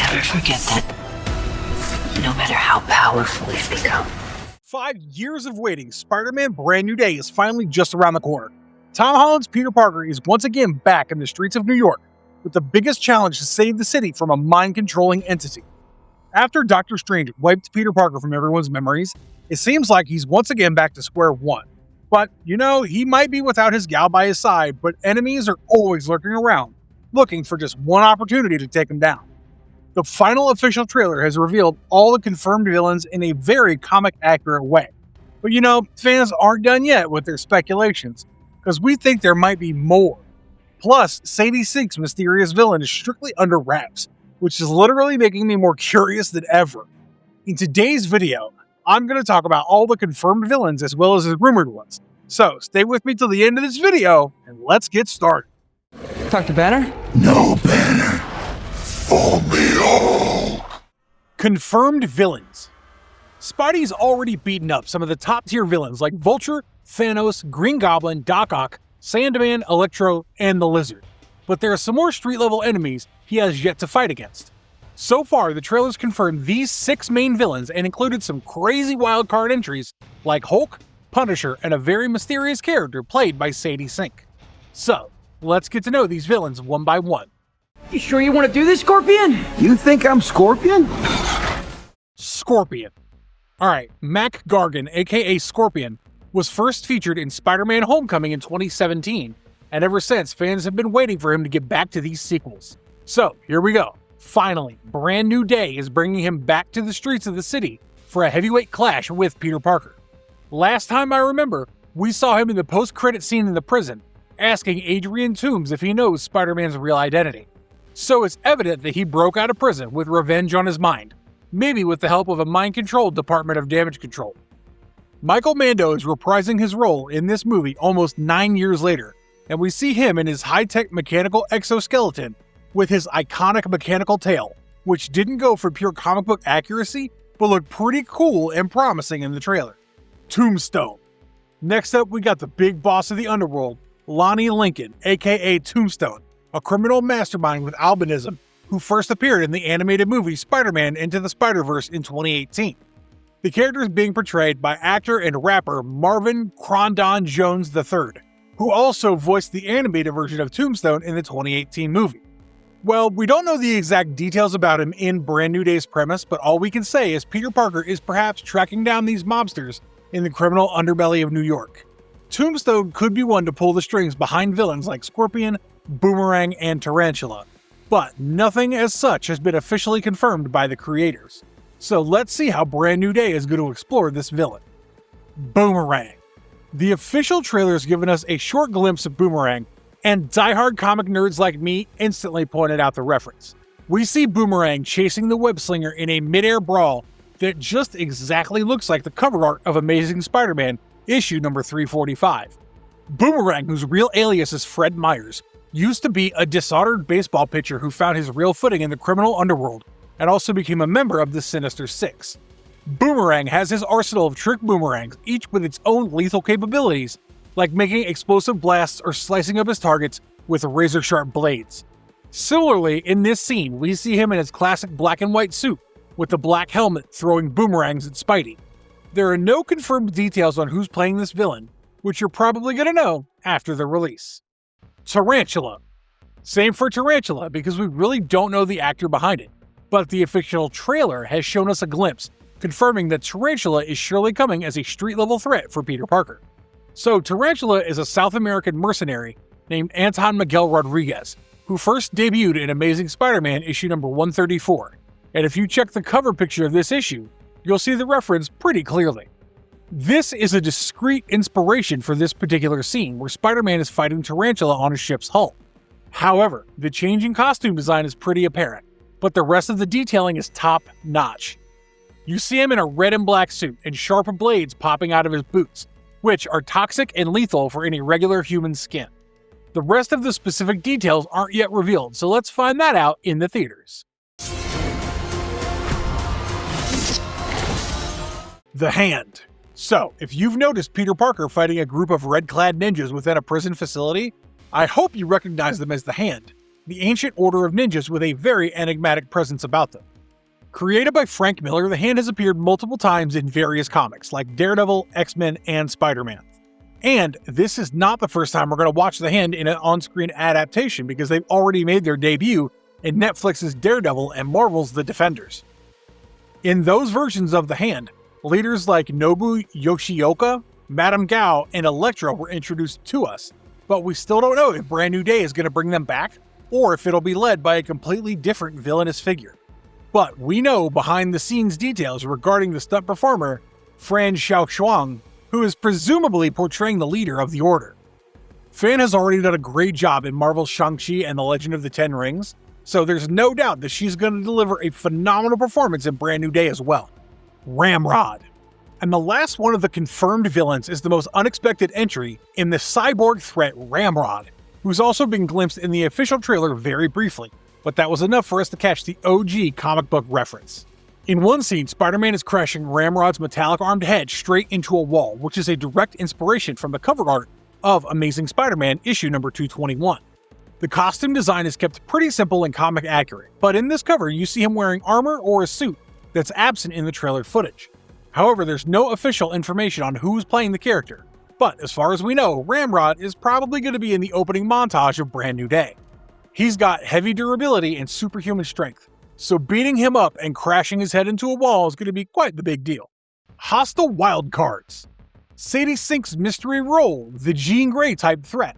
Never forget that no matter how powerful we've become. 5 years of waiting, Spider-Man Brand New Day is finally just around the corner. Tom Holland's Peter Parker is once again back in the streets of New York with the biggest challenge to save the city from a mind-controlling entity. After Doctor Strange wiped Peter Parker from everyone's memories, it seems like he's once again back to square one. But, he might be without his gal by his side, but enemies are always lurking around, looking for just one opportunity to take him down. The final official trailer has revealed all the confirmed villains in a very comic-accurate way. But fans aren't done yet with their speculations, because we think there might be more. Plus, Sadie Sink's mysterious villain is strictly under wraps, which is literally making me more curious than ever. In today's video, I'm going to talk about all the confirmed villains as well as the rumored ones. So, stay with me till the end of this video, and let's get started. Dr. Banner? No, Banner. Only Hulk. Confirmed villains. Spidey's already beaten up some of the top-tier villains like Vulture, Thanos, Green Goblin, Doc Ock, Sandman, Electro, and the Lizard. But there are some more street-level enemies he has yet to fight against. So far, the trailers confirmed these 6 main villains and included some crazy wildcard entries like Hulk, Punisher, and a very mysterious character played by Sadie Sink. So, let's get to know these villains one by one. You sure you want to do this, Scorpion? You think I'm Scorpion? Scorpion. Alright, Mac Gargan, aka Scorpion, was first featured in Spider-Man Homecoming in 2017, and ever since, fans have been waiting for him to get back to these sequels. So, here we go. Finally, Brand New Day is bringing him back to the streets of the city for a heavyweight clash with Peter Parker. Last time I remember, we saw him in the post-credit scene in the prison, asking Adrian Toomes if he knows Spider-Man's real identity. So it's evident that he broke out of prison with revenge on his mind, maybe with the help of a mind-controlled Department of Damage Control. Michael Mando is reprising his role in this movie almost 9 years later, and we see him in his high-tech mechanical exoskeleton with his iconic mechanical tail, which didn't go for pure comic book accuracy, but looked pretty cool and promising in the trailer. Tombstone. Next up, we got the big boss of the underworld, Lonnie Lincoln, aka Tombstone, a criminal mastermind with albinism who first appeared in the animated movie Spider-Man Into the Spider-Verse in 2018. The character is being portrayed by actor and rapper Marvin Crondon Jones III, who also voiced the animated version of Tombstone in the 2018 movie. Well, we don't know the exact details about him in Brand New Day's premise, but all we can say is Peter Parker is perhaps tracking down these mobsters in the criminal underbelly of New York. Tombstone could be one to pull the strings behind villains like Scorpion, Boomerang, and Tarantula, but nothing as such has been officially confirmed by the creators. So let's see how Brand New Day is going to explore this villain. Boomerang. The official trailer has given us a short glimpse of Boomerang, and diehard comic nerds like me instantly pointed out the reference. We see Boomerang chasing the web-slinger in a mid-air brawl that just exactly looks like the cover art of Amazing Spider-Man, issue number 345. Boomerang, whose real alias is Fred Myers, used to be a dishonored baseball pitcher who found his real footing in the criminal underworld and also became a member of the Sinister Six. Boomerang has his arsenal of trick boomerangs, each with its own lethal capabilities, like making explosive blasts or slicing up his targets with razor-sharp blades. Similarly, in this scene, we see him in his classic black and white suit, with the black helmet throwing boomerangs at Spidey. There are no confirmed details on who's playing this villain, which you're probably going to know after the release. Tarantula. Same for Tarantula, because we really don't know the actor behind it, but the official trailer has shown us a glimpse, confirming that Tarantula is surely coming as a street-level threat for Peter Parker. So Tarantula is a South American mercenary named Anton Miguel Rodriguez, who first debuted in Amazing Spider-Man issue number 134, and if you check the cover picture of this issue, you'll see the reference pretty clearly. This is a discrete inspiration for this particular scene where Spider-Man is fighting Tarantula on a ship's hull. However, the change in costume design is pretty apparent, but the rest of the detailing is top-notch. You see him in a red and black suit and sharp blades popping out of his boots, which are toxic and lethal for any regular human skin. The rest of the specific details aren't yet revealed, so let's find that out in the theaters. The Hand. So, if you've noticed Peter Parker fighting a group of red-clad ninjas within a prison facility, I hope you recognize them as the Hand. the ancient order of ninjas with a very enigmatic presence about them. Created by Frank Miller, the Hand has appeared multiple times in various comics like Daredevil, X-Men, and Spider-Man. And this is not the first time we're going to watch the Hand in an on-screen adaptation because they've already made their debut in Netflix's Daredevil and Marvel's The Defenders. In those versions of the Hand, leaders like Nobu Yoshioka, Madame Gao, and Elektra were introduced to us, but we still don't know if Brand New Day is going to bring them back or if it'll be led by a completely different villainous figure. But we know behind-the-scenes details regarding the stunt performer, Fran Xiaoshuang, who is presumably portraying the leader of the Order. Fan has already done a great job in Marvel's Shang-Chi and the Legend of the Ten Rings, so there's no doubt that she's going to deliver a phenomenal performance in Brand New Day as well. Ramrod. And the last one of the confirmed villains is the most unexpected entry in the cyborg threat Ramrod, who's also been glimpsed in the official trailer very briefly, but that was enough for us to catch the OG comic book reference. In one scene, Spider-Man is crashing Ramrod's metallic armed head straight into a wall, which is a direct inspiration from the cover art of Amazing Spider-Man issue number 221. The costume design is kept pretty simple and comic accurate, but in this cover you see him wearing armor or a suit that's absent in the trailer footage. However, there's no official information on who's playing the character, but as far as we know, Ramrod is probably going to be in the opening montage of Brand New Day. He's got heavy durability and superhuman strength, so beating him up and crashing his head into a wall is going to be quite the big deal. Hostile wildcards. Sadie Sink's mystery role, the Jean Grey type threat.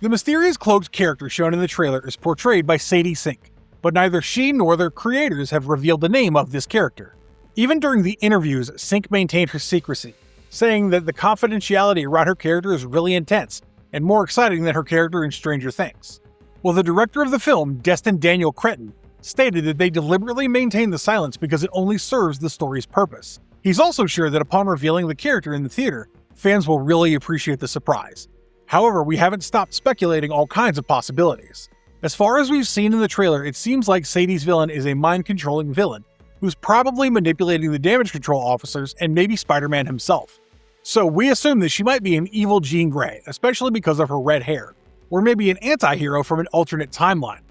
The mysterious cloaked character shown in the trailer is portrayed by Sadie Sink, but neither she nor their creators have revealed the name of this character. Even during the interviews, Sink maintained her secrecy, saying that the confidentiality around her character is really intense and more exciting than her character in Stranger Things. Well, the director of the film, Destin Daniel Cretton, stated that they deliberately maintain the silence because it only serves the story's purpose. He's also sure that upon revealing the character in the theater, fans will really appreciate the surprise. However, we haven't stopped speculating all kinds of possibilities. As far as we've seen in the trailer, it seems like Sadie's villain is a mind-controlling villain, who's probably manipulating the damage control officers and maybe Spider-Man himself. So we assume that she might be an evil Jean Grey, especially because of her red hair, or maybe an anti-hero from an alternate timeline.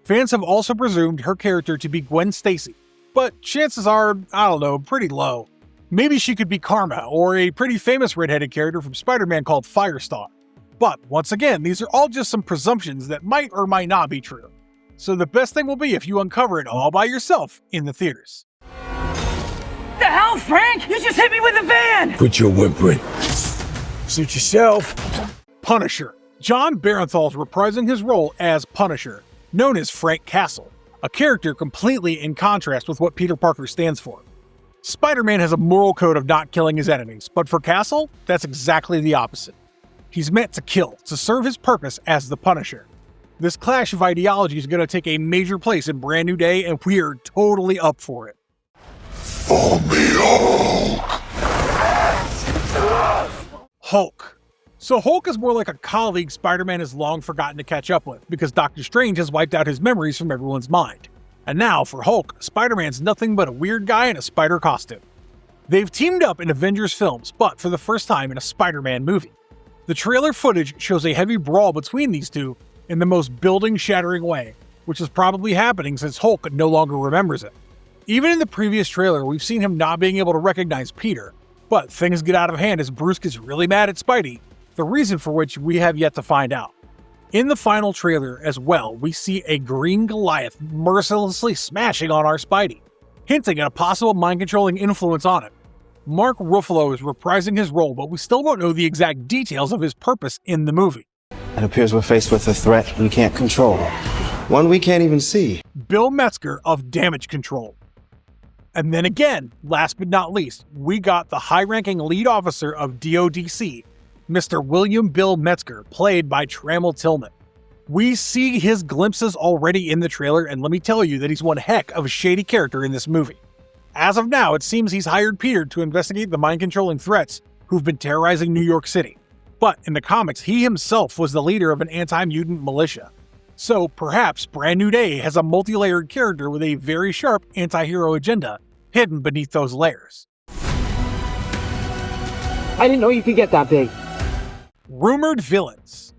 Fans have also presumed her character to be Gwen Stacy, but chances are, pretty low. Maybe she could be Karma, or a pretty famous redheaded character from Spider-Man called Firestar. But once again, these are all just some presumptions that might or might not be true. So the best thing will be if you uncover it all by yourself in the theaters. The hell, Frank? You just hit me with a van! Quit your whimpering. Suit yourself. Punisher. John Barenthal's reprising his role as Punisher, known as Frank Castle, a character completely in contrast with what Peter Parker stands for. Spider-Man has a moral code of not killing his enemies, but for Castle, that's exactly the opposite. He's meant to kill, to serve his purpose as the Punisher. This clash of ideology is going to take a major place in Brand New Day, and we're totally up for it. For me, Hulk. Hulk. So Hulk is more like a colleague Spider-Man has long forgotten to catch up with, because Doctor Strange has wiped out his memories from everyone's mind. And now, for Hulk, Spider-Man's nothing but a weird guy in a spider costume. They've teamed up in Avengers films, but for the first time in a Spider-Man movie. The trailer footage shows a heavy brawl between these two in the most building-shattering way, which is probably happening since Hulk no longer remembers it. Even in the previous trailer, we've seen him not being able to recognize Peter, but things get out of hand as Bruce gets really mad at Spidey, the reason for which we have yet to find out. In the final trailer as well, we see a green Goliath mercilessly smashing on our Spidey, hinting at a possible mind-controlling influence on him. Mark Ruffalo is reprising his role, but we still don't know the exact details of his purpose in the movie. It appears we're faced with a threat we can't control. One we can't even see. Bill Metzger of Damage Control. And then again, last but not least, we got the high-ranking lead officer of DODC, Mr. William Bill Metzger, played by Trammell Tillman. We see his glimpses already in the trailer, and let me tell you that he's one heck of a shady character in this movie. As of now, it seems he's hired Peter to investigate the mind-controlling threats who've been terrorizing New York City. But in the comics, he himself was the leader of an anti-mutant militia. So perhaps Brand New Day has a multi-layered character with a very sharp anti-hero agenda hidden beneath those layers. I didn't know you could get that big. Rumored villains.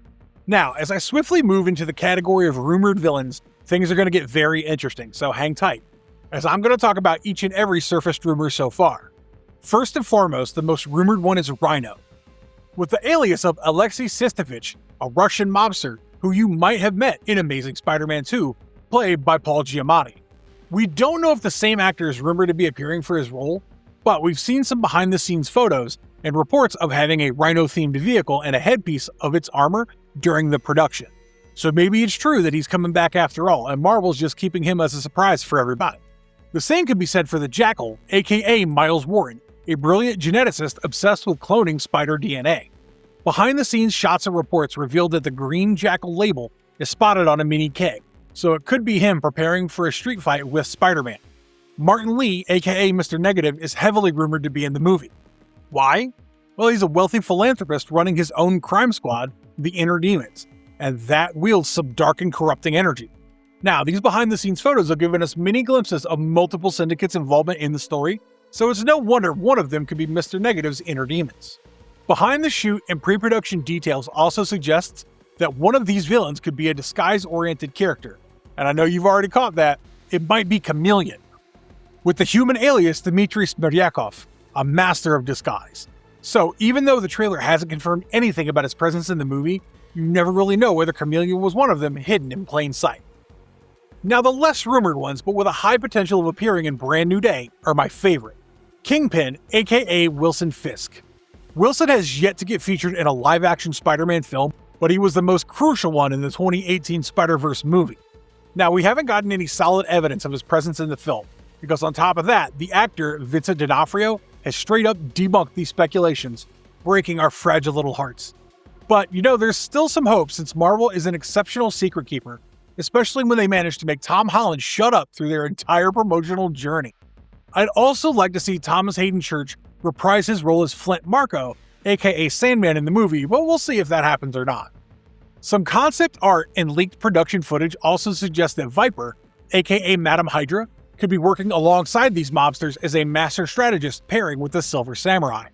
Now, as I swiftly move into the category of rumored villains, things are going to get very interesting, so hang tight, as I'm going to talk about each and every surfaced rumor so far. First and foremost, the most rumored one is Rhino. With the alias of Alexei Sistovich, a Russian mobster who you might have met in Amazing Spider-Man 2, played by Paul Giamatti. We don't know if the same actor is rumored to be appearing for his role, but we've seen some behind-the-scenes photos and reports of having a Rhino-themed vehicle and a headpiece of its armor during the production. So maybe it's true that he's coming back after all, and Marvel's just keeping him as a surprise for everybody. The same could be said for the Jackal, aka Miles Warren, a brilliant geneticist obsessed with cloning spider DNA. Behind-the-scenes shots and reports revealed that the green Jackal label is spotted on a mini keg, so it could be him preparing for a street fight with Spider-Man. Martin Lee, aka Mr. Negative, is heavily rumored to be in the movie. Why? Well, he's a wealthy philanthropist running his own crime squad, the Inner Demons, and that wields some dark and corrupting energy. Now, these behind-the-scenes photos have given us many glimpses of multiple syndicates' involvement in the story, so it's no wonder one of them could be Mr. Negative's Inner Demons. Behind the shoot and pre-production details also suggests that one of these villains could be a disguise-oriented character, and I know you've already caught that, it might be Chameleon, with the human alias Dmitry Smerdyakov, a master of disguise. So even though the trailer hasn't confirmed anything about his presence in the movie, you never really know whether Chameleon was one of them hidden in plain sight. Now the less rumored ones, but with a high potential of appearing in Brand New Day, are my favorite. Kingpin, aka Wilson Fisk. Wilson has yet to get featured in a live-action Spider-Man film, but he was the most crucial one in the 2018 Spider-Verse movie. Now, we haven't gotten any solid evidence of his presence in the film, because on top of that, the actor Vincent D'Onofrio has straight up debunked these speculations, breaking our fragile little hearts. But, there's still some hope since Marvel is an exceptional secret keeper, especially when they managed to make Tom Holland shut up through their entire promotional journey. I'd also like to see Thomas Hayden Church reprise his role as Flint Marko, aka Sandman in the movie, but we'll see if that happens or not. Some concept art and leaked production footage also suggest that Viper, aka Madam Hydra, could be working alongside these mobsters as a master strategist pairing with the Silver Samurai.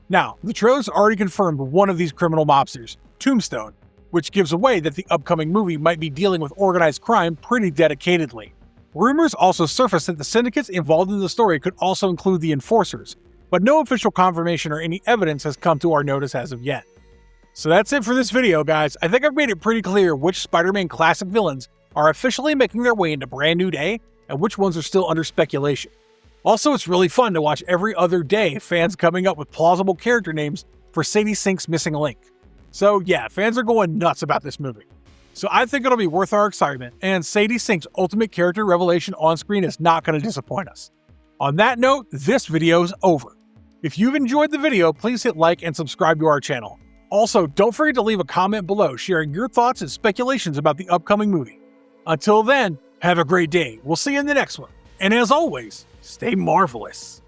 Now, the trailer's already confirmed one of these criminal mobsters, Tombstone, which gives away that the upcoming movie might be dealing with organized crime pretty dedicatedly. Rumors also surfaced that the syndicates involved in the story could also include the Enforcers, but no official confirmation or any evidence has come to our notice as of yet. So that's it for this video, guys. I think I've made it pretty clear which Spider-Man classic villains are officially making their way into Brand New Day, and which ones are still under speculation. Also, it's really fun to watch every other day fans coming up with plausible character names for Sadie Sink's missing link. So yeah, fans are going nuts about this movie. So I think it'll be worth our excitement, and Sadie Sink's ultimate character revelation on screen is not going to disappoint us. On that note, this video is over. If you've enjoyed the video, please hit like and subscribe to our channel. Also, don't forget to leave a comment below sharing your thoughts and speculations about the upcoming movie. Until then, have a great day. We'll see you in the next one. And as always, stay marvelous.